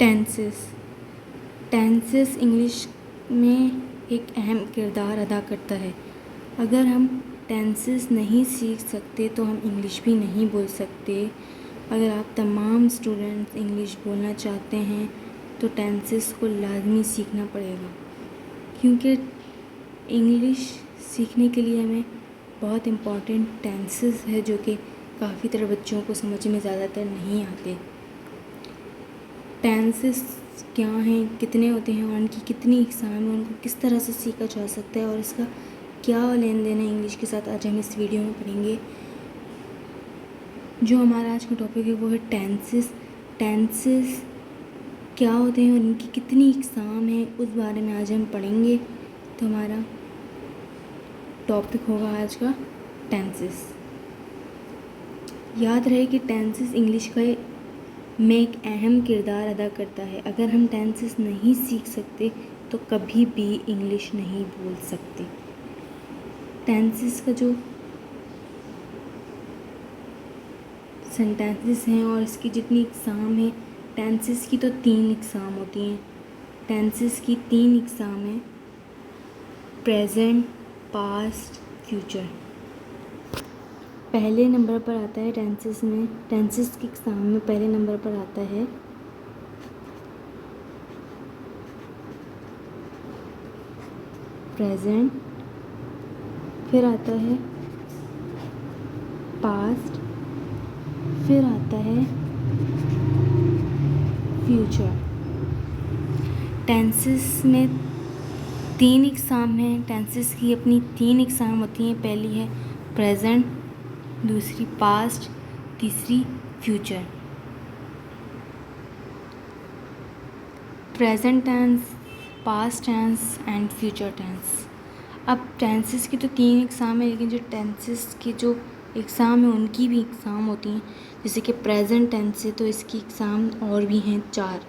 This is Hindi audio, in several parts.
टेंसेस टेंसेस इंग्लिश में एक अहम किरदार अदा करता है। अगर हम टेंसेस नहीं सीख सकते तो हम इंग्लिश भी नहीं बोल सकते। अगर आप तमाम स्टूडेंट्स इंग्लिश बोलना चाहते हैं तो टेंसेस को लाजमी सीखना पड़ेगा, क्योंकि इंग्लिश सीखने के लिए हमें बहुत इम्पॉर्टेंट टेंसेस है जो कि काफ़ी तरह बच्चों को समझ में ज़्यादातर नहीं आते। टेंसेस क्या हैं, कितने होते हैं और उनकी कितनी इकसाम है, उनको किस तरह से सीखा जा सकता है और इसका क्या लेन देन है इंग्लिश के साथ, आज हम इस वीडियो में पढ़ेंगे। जो हमारा आज का टॉपिक है वो है टेंसेस। टेंसेस क्या होते हैं और इनकी कितनी इकसाम है, उस बारे में आज हम पढ़ेंगे। तो हमारा टॉपिक होगा आज का टेंसेस। याद रहे कि टेंसेस इंग्लिश का में एक अहम किरदार अदा करता है। अगर हम टेंसेस नहीं सीख सकते तो कभी भी इंग्लिश नहीं बोल सकते। टेंसेस का जो सेंटेंसेस हैं और इसकी जितनी इकसाम है, टेंसेस की तो 3 इकसाम होती हैं। टेंसेस की 3 इकसाम हैं: प्रेजेंट, पास्ट, फ्यूचर। पहले नंबर पर आता है टेंसेस की इकसाम में पहले नंबर पर आता है प्रेजेंट, फिर आता है पास्ट, फिर आता है फ्यूचर। टेंसेस में 3 इकसाम हैं। टेंसेस की अपनी 3 इकसाम होती हैं। पहली है प्रेजेंट, दूसरी पास्ट, तीसरी future. Present tense, past tense and future tense. अब टेंसेस की तो 3 इकसाम है, लेकिन जो टेंसेस की जो एग्ज़ाम है उनकी भी एग्ज़ाम होती हैं। जैसे कि प्रेजेंट टेंस है तो इसकी एग्ज़ाम और भी हैं 4।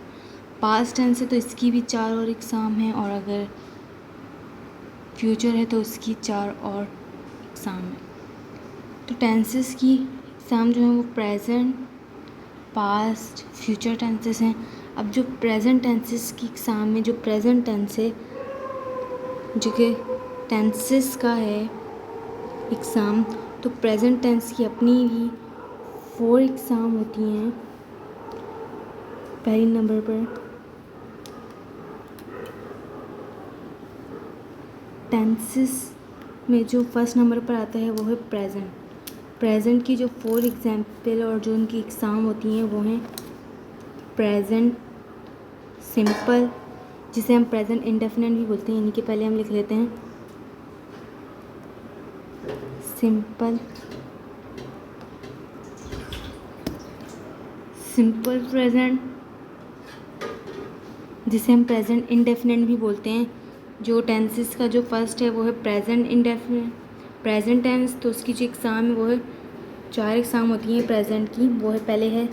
पास्ट टेंस है तो इसकी भी 4 और एग्ज़ाम हैं, और अगर फ्यूचर है तो उसकी 4 और एग्ज़ाम है। तो टेंसेस की एग्ज़ाम जो है वो प्रेजेंट, पास्ट, फ्यूचर टेंसेस हैं। अब जो प्रेजेंट टेंसेस की एग्ज़ाम में जो प्रेजेंट टेंस है, जो कि टेंसेस का है एग्ज़ाम, तो प्रेजेंट टेंस की अपनी भी 4 एग्ज़ाम होती हैं। पहले नंबर पर टेंसेस में जो फर्स्ट नंबर पर आता है वो है प्रेजेंट। प्रेजेंट की जो 4 एग्जाम्पल और जो उनकी एग्ज़ाम होती हैं वो हैं प्रेजेंट सिंपल, जिसे हम प्रेजेंट इंडेफिनिट भी बोलते हैं। इनके पहले हम लिख लेते हैं सिंपल प्रेजेंट, जिसे हम प्रेजेंट इंडेफिनिट भी बोलते हैं। जो टेंसेस का जो फर्स्ट है वो है प्रेजेंट इंडेफिनिट प्रेजेंट टेंस, तो उसकी जो एग्ज़ाम है वो है 4 एग्ज़ाम होती हैं प्रेजेंट की। वो है पहले है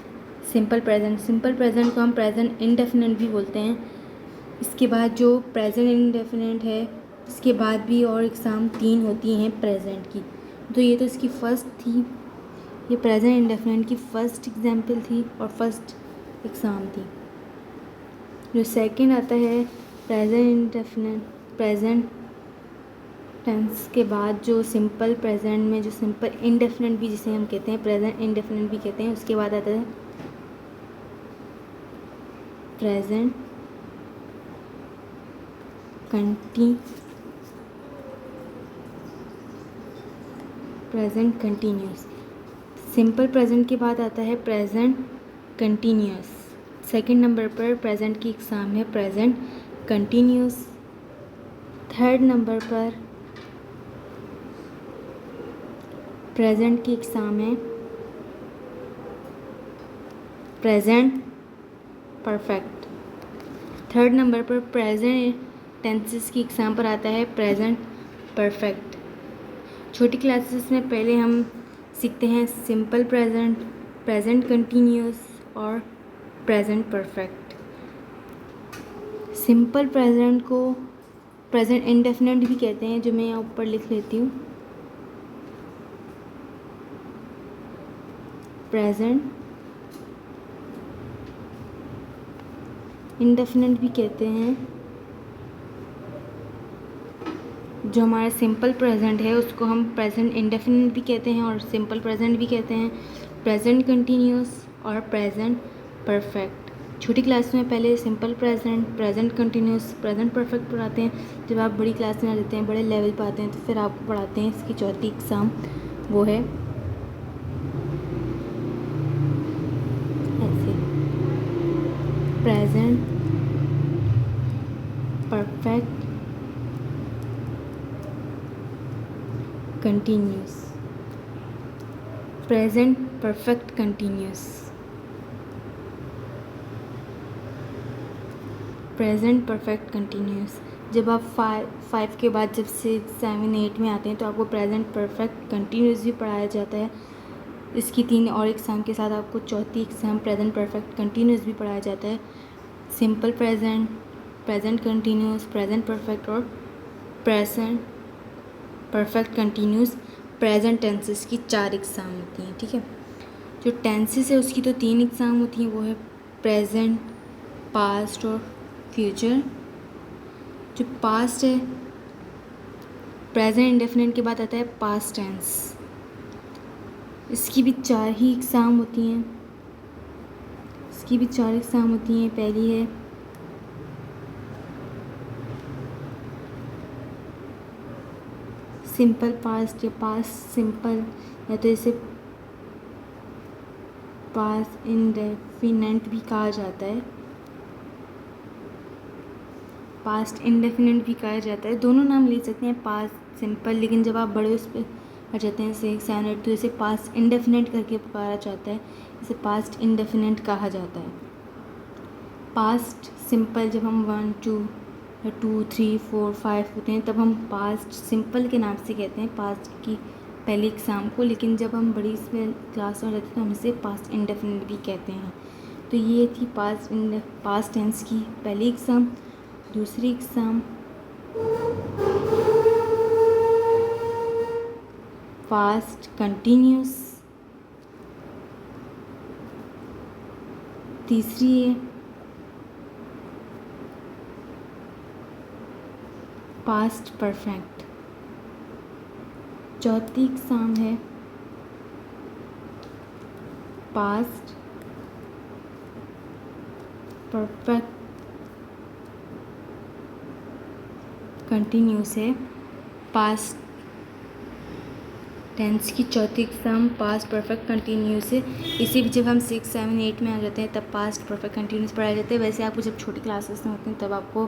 सिंपल प्रेजेंट को हम प्रेजेंट इंडेफिनिट भी बोलते हैं। इसके बाद जो प्रेजेंट इंडेफिनिट है, इसके बाद भी और एग्ज़ाम 3 होती हैं प्रेजेंट की। तो ये तो इसकी फ़र्स्ट थी, ये प्रेजेंट इंडेफिनिट की फ़र्स्ट एग्जाम्पल थी और फर्स्ट एग्ज़ाम थी। जो सेकंड आता है प्रेजेंट टेंस के बाद जो सिंपल प्रेजेंट में जो सिंपल इंडेफिनिट भी जिसे हम कहते हैं, प्रेजेंट इंडेफिनिट भी कहते हैं, उसके बाद आता है प्रेजेंट कंटिन्यूस। सिंपल प्रेजेंट के बाद आता है प्रेजेंट कंटिन्यूस। सेकंड नंबर पर प्रेजेंट की एग्ज़ाम है प्रेजेंट कंटिन्यूस। थर्ड नंबर पर प्रेजेंट की एग्ज़ाम है प्रेजेंट परफेक्ट। थर्ड नंबर पर प्रेजेंट टेंसेस की एग्ज़ाम पर आता है प्रेजेंट परफेक्ट। छोटी क्लासेस में पहले हम सीखते हैं सिंपल प्रेजेंट, प्रेजेंट कंटिन्यूस और प्रेजेंट परफेक्ट। सिंपल प्रेजेंट को प्रेजेंट इंडेफिनिट भी कहते हैं, जो मैं यहाँ ऊपर लिख लेती हूँ। प्रेजेंट इंडेफिनेट भी कहते हैं। जो हमारा सिंपल प्रेजेंट है उसको हम प्रेजेंट इंडेफिनेट भी कहते हैं और सिंपल प्रेजेंट भी कहते हैं, प्रेजेंट कंटिन्यूस और प्रेजेंट परफेक्ट। छोटी क्लास में पहले simple present, present continuous, present perfect पढ़ाते हैं। जब आप बड़ी क्लास में आ जाते हैं, बड़े लेवल पर आते हैं, तो फिर आपको पढ़ाते हैं इसकी चौथी एग्ज़ाम, वो है ऐसे present perfect continuous, present perfect continuous, present perfect continuous. जब आप फाइव के बाद जब 6, 7, 8 में आते हैं तो आपको प्रेजेंट परफेक्ट कंटिन्यूस भी पढ़ाया जाता है। इसकी 3 और एग्ज़ाम के साथ आपको चौथी एग्ज़ाम प्रेजेंट परफेक्ट कंटिन्यूस भी पढ़ाया जाता है। Simple present, present continuous, present perfect और present perfect continuous present tenses की 4 एग्ज़ाम होती हैं। ठीक है, जो टेंसेस है उसकी तो 3 एग्ज़ाम होती हैं, वो है प्रेजेंट, पास्ट और फ्यूचर। जो पास्ट है, प्रेजेंट इंडेफिनिट के बाद आता है पास्ट टेंस। इसकी भी 4 ही एग्ज़ाम होती हैं। इसकी भी 4 एग्ज़ाम होती हैं। पहली है सिंपल पास्ट या पास्ट सिंपल, या तो इसे पास्ट इंडेफिनेट भी कहा जाता है, पास्ट इंडेफिनेट भी कहा जाता है। दोनों नाम ले सकते हैं, पास्ट सिंपल, लेकिन जब आप बड़े उस पर आ जाते हैं 6, 7, 8 तो इसे पास्ट इंडेफिनेट करके पुकारा जाता है, इसे पास्ट इंडेफिनेट कहा जाता है। पास्ट सिंपल जब हम 1, 2 या 2, 3, 4, 5 होते हैं तब हम पास्ट सिंपल के नाम से कहते हैं पास्ट की पहली एग्ज़ाम को, लेकिन जब हम बड़ी क्लास में रहते हैं तो हम इसे पास्ट इंडेफिनिट भी कहते हैं। तो ये थी पास्ट टेंस की पहली एग्ज़ाम। दूसरी एग्ज़ाम पास्ट कंटिन्यूस। तीसरी है पास्ट परफेक्ट। चौथी एग्ज़ाम है पास्ट परफेक्ट कंटिन्यूस है। पास्ट टेंस की चौथी एग्ज़ाम पास्ट परफेक्ट कंटिन्यूस है। इसी भी जब हम 6, 7, 8 में आ जाते हैं तब पास्ट परफेक्ट कंटिन्यूस पढ़ाए जाते हैं। वैसे आपको जब छोटी क्लासेस में होते हैं तब आपको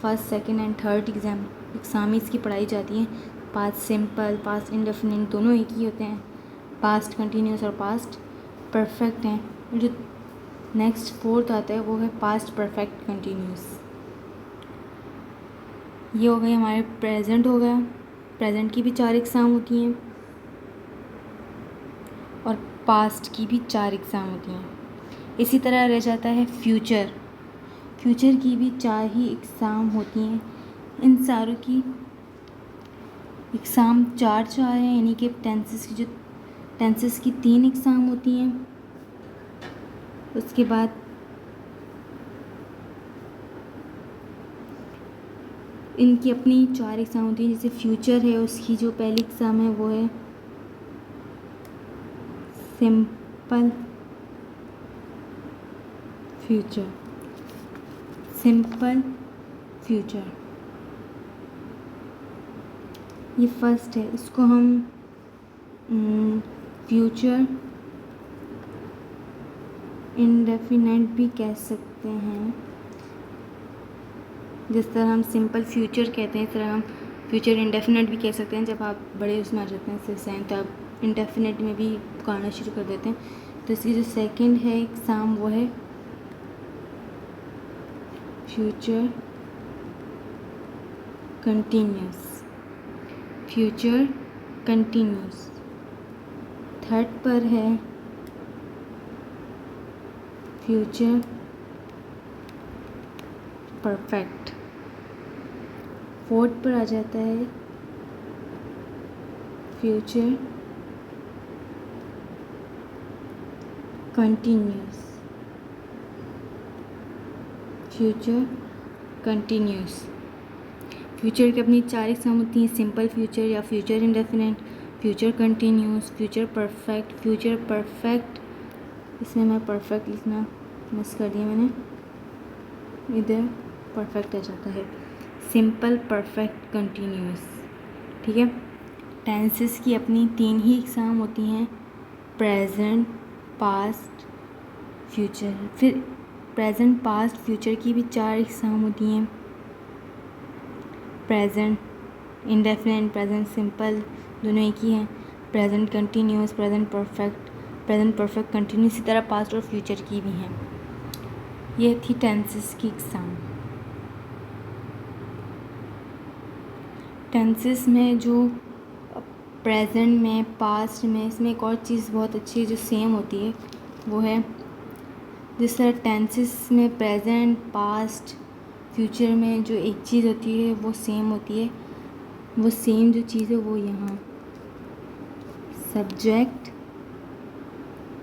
first, second and third exam इसकी पढ़ाई जाती है। पास्ट सिंपल, पास्ट इंडेफिनिट दोनों एक ही होते हैं, पास्ट कंटिन्यूस और पास्ट परफेक्ट हैं। जो नेक्स्ट फोर्थ आता है वो है पास्ट परफेक्ट कंटिन्यूस। ये हो गई हमारे प्रेजेंट हो गया। प्रेजेंट की भी 4 एग्ज़ाम होती हैं और पास्ट की भी 4 एग्ज़ाम होती हैं। इसी तरह रह जाता है फ्यूचर। फ्यूचर की भी 4 ही एग्ज़ाम होती हैं। इन सारों की एग्ज़ाम 4 हैं, यानी कि टेंसेस की 3 एग्ज़ाम होती हैं। उसके बाद इनकी अपनी 4 एग्ज़ाम होती हैं। जैसे फ्यूचर है, उसकी जो पहली एग्ज़ाम है वो है सिंपल फ्यूचर। सिंपल फ्यूचर ये फर्स्ट है। इसको हम फ्यूचर इंडेफिनेट भी कह सकते हैं। जिस तरह हम सिंपल फ्यूचर कहते हैं इस तरह हम फ्यूचर इंडेफिनेट भी कह सकते हैं। जब आप बड़े उसमें आ जाते हैं 6, 7 तो आप इंडेफिनेट में भी पढ़ना शुरू कर देते हैं। तो इसकी जो सेकंड है एग्ज़ाम वो है future continuous. Future continuous. Third पर है फ्यूचर परफेक्ट। फोर्थ पर आ जाता है future continuous. Future continuous. Future की अपनी 4 इकसाम होती हैं, सिंपल फ्यूचर या future indefinite, future continuous, future perfect, future perfect. इसमें मैं परफेक्ट लिखना मिस कर दिया मैंने, इधर परफेक्ट आ जाता है। Simple, perfect, continuous. ठीक है। टेंसेस की अपनी 3 ही इकसाम होती हैं, प्रेजेंट, पास्ट, फ्यूचर। फिर प्रेजेंट, पास्ट, फ्यूचर की भी 4 इकसाम होती हैं, प्रेजेंट इंडेफिनिट, प्रेजेंट सिंपल, दोनों एक ही हैं, present continuous, present perfect continuous. इसी तरह पास्ट और फ्यूचर की भी हैं। ये थी टेंसेस की इकसाम। टेंसेस में जो प्रेजेंट में, पास्ट में, इसमें एक और चीज़ बहुत अच्छी है जो सेम होती है, वो है जिस तरह टेंसेस में प्रेजेंट, पास्ट, फ्यूचर में जो एक चीज़ होती है वो सेम होती है, वो सेम जो चीज़ है वो यहाँ सब्जेक्ट,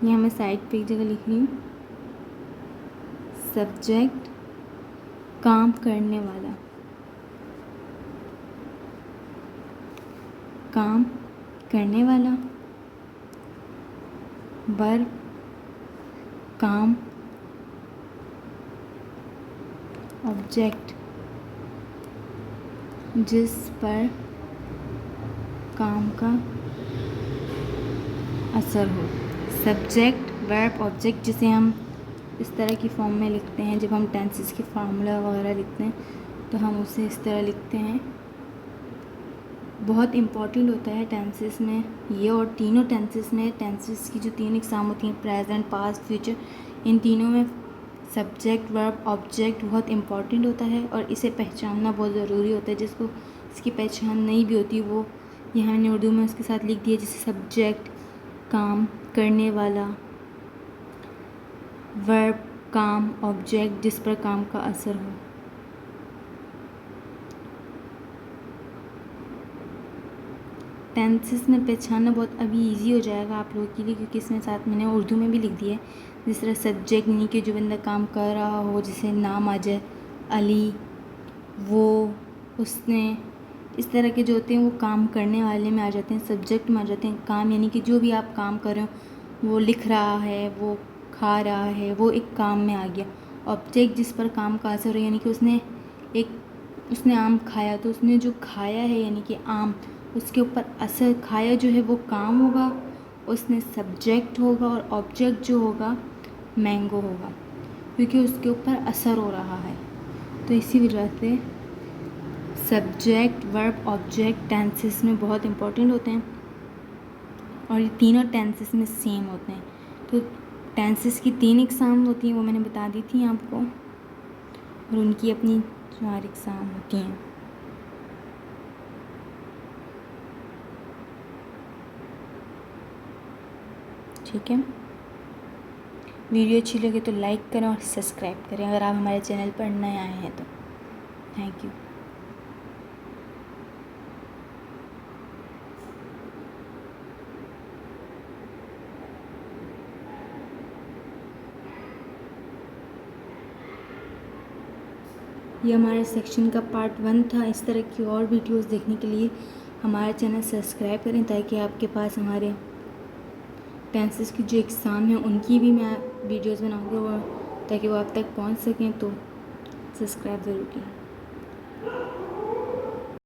यहाँ मैं साइड पे एक जगह लिख रही हूँ, सब्जेक्ट काम करने वाला, काम करने वाला, वर्ब काम, ऑब्जेक्ट जिस पर काम का असर हो। सब्जेक्ट, वर्ब, ऑब्जेक्ट जिसे हम इस तरह की फॉर्म में लिखते हैं, जब हम टेंसेस के फार्मूला वगैरह लिखते हैं तो हम उसे इस तरह लिखते हैं। बहुत इम्पॉर्टेंट होता है टेंसेस में ये, और तीनों टेंसेस में, टेंसेस की जो 3 इकसाम होती हैं, प्रेजेंट, पास्ट, फ्यूचर, इन तीनों में सब्जेक्ट, वर्ब, ऑब्जेक्ट बहुत इम्पॉर्टेंट होता है और इसे पहचानना बहुत ज़रूरी होता है। जिसको इसकी पहचान नहीं भी होती वो यहाँ मैंने उर्दू में उसके साथ लिख दिया, जैसे सब्जेक्ट काम करने वाला, वर्ब काम, ऑब्जेक्ट जिस पर काम का असर हो। टेंसेस में पहचानना बहुत अभी इजी हो जाएगा आप लोगों के लिए, क्योंकि इसमें साथ मैंने उर्दू में भी लिख दिया है। जिस तरह सब्जेक्ट यानी कि जो बंदा काम कर रहा हो, जैसे नाम आ जाए, अली, वो, उसने, इस तरह के जो होते हैं वो काम करने वाले में आ जाते हैं, सब्जेक्ट में आ जाते हैं। काम यानी कि जो भी आप काम कर रहे हो, वो लिख रहा है, वो खा रहा है, वो एक काम में आ गया। ऑब्जेक्ट जिस पर काम का असर हो, यानी कि उसने आम खाया, तो उसने जो खाया है यानी कि आम, उसके ऊपर असर, खाया जो है वो काम होगा, उसने सब्जेक्ट होगा, और ऑब्जेक्ट जो होगा मैंगो होगा, क्योंकि उसके ऊपर असर हो रहा है। तो इसी वजह से सब्जेक्ट, वर्ब, ऑब्जेक्ट टेंसेस में बहुत इंपॉर्टेंट होते हैं और ये तीनों टेंसेस में सेम होते हैं। तो टेंसेस की 3 इकसाम होती हैं, वो मैंने बता दी थी आपको, और उनकी अपनी 4 इकसाम होती हैं। ठीक है। वीडियो अच्छी लगे तो लाइक करें और सब्सक्राइब करें अगर आप हमारे चैनल पर नए आए हैं तो। Thank you. ये हमारे सेक्शन का पार्ट 1 था। इस तरह की और वीडियोस देखने के लिए हमारा चैनल सब्सक्राइब करें, ताकि आपके पास हमारे टेंसेस की जो एग्ज़ाम है उनकी भी मैं वीडियोस बनाऊँगी, और ताकि वो आप तक पहुंच सकें, तो सब्सक्राइब ज़रूर करें।